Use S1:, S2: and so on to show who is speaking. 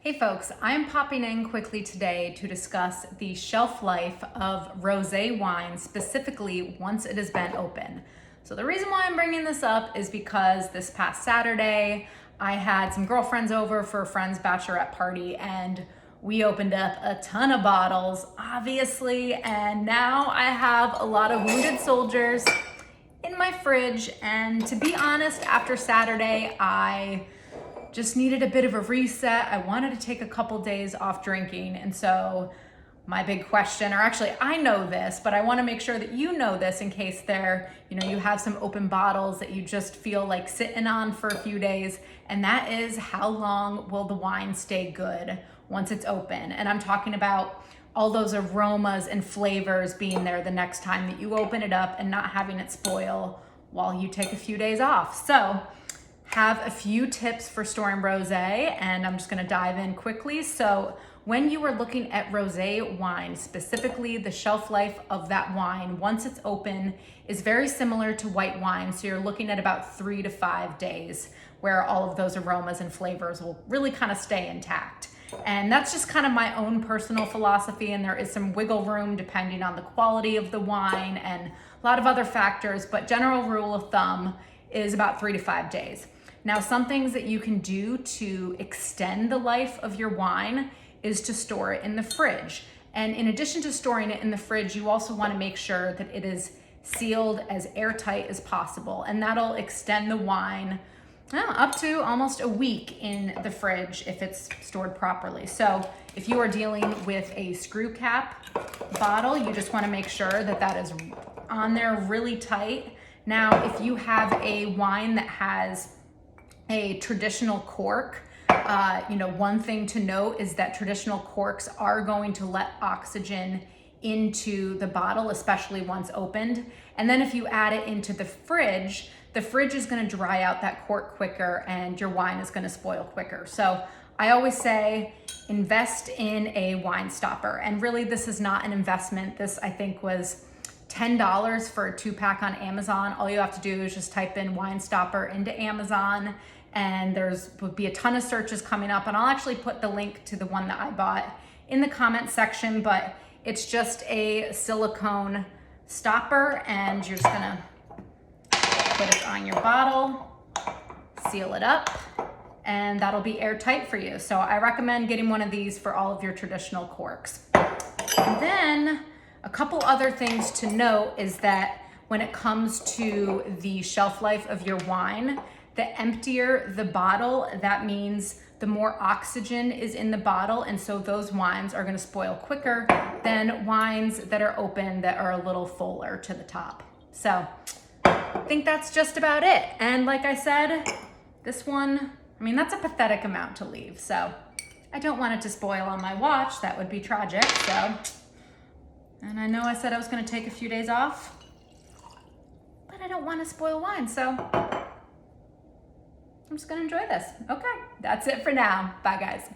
S1: Hey folks, I'm popping in quickly today to discuss the shelf life of rosé wine, specifically once it has been open. So the reason why I'm bringing this up is because this past Saturday, I had some girlfriends over for a friend's bachelorette party and we opened up a ton of bottles, obviously, and now I have a lot of wounded soldiers in my fridge. And to be honest, after Saturday, I just needed a bit of a reset. I wanted to take a couple days off drinking. And so my big question, or actually I know this, but I want to make sure that you know this in case you have some open bottles that you just feel like sitting on for a few days. And that is, how long will the wine stay good once it's open? And I'm talking about all those aromas and flavors being there the next time that you open it up and not having it spoil while you take a few days off. So have a few tips for storing rosé, and I'm just gonna dive in quickly. So when you are looking at rosé wine, specifically the shelf life of that wine once it's open is very similar to white wine. So you're looking at about 3 to 5 days where all of those aromas and flavors will really kind of stay intact. And that's just kind of my own personal philosophy, and there is some wiggle room depending on the quality of the wine and a lot of other factors, but general rule of thumb is about 3 to 5 days. Now, some things that you can do to extend the life of your wine is to store it in the fridge. And in addition to storing it in the fridge, you also want to make sure that it is sealed as airtight as possible. And that'll extend the wine up to almost a week in the fridge if it's stored properly. So if you are dealing with a screw cap bottle, you just want to make sure that that is on there really tight. Now, if you have a wine that has a traditional cork, one thing to note is that traditional corks are going to let oxygen into the bottle, especially once opened. And then if you add it into the fridge is going to dry out that cork quicker and your wine is going to spoil quicker. So I always say invest in a wine stopper. And really, this is not an investment. This, I think, was $10 for a 2-pack on Amazon. All you have to do is just type in wine stopper into Amazon, and would be a ton of searches coming up. And I'll actually put the link to the one that I bought in the comment section, but it's just a silicone stopper, and you're just gonna put it on your bottle, seal it up, and that'll be airtight for you. So I recommend getting one of these for all of your traditional corks. And then a couple other things to note is that when it comes to the shelf life of your wine, the emptier the bottle, that means the more oxygen is in the bottle, and so those wines are gonna spoil quicker than wines that are open that are a little fuller to the top. So I think that's just about it. And like I said, this one, that's a pathetic amount to leave. So I don't want it to spoil on my watch. That would be tragic. And I know I said I was gonna take a few days off, but I don't want to spoil wine, so I'm just gonna enjoy this. Okay, that's it for now. Bye, guys.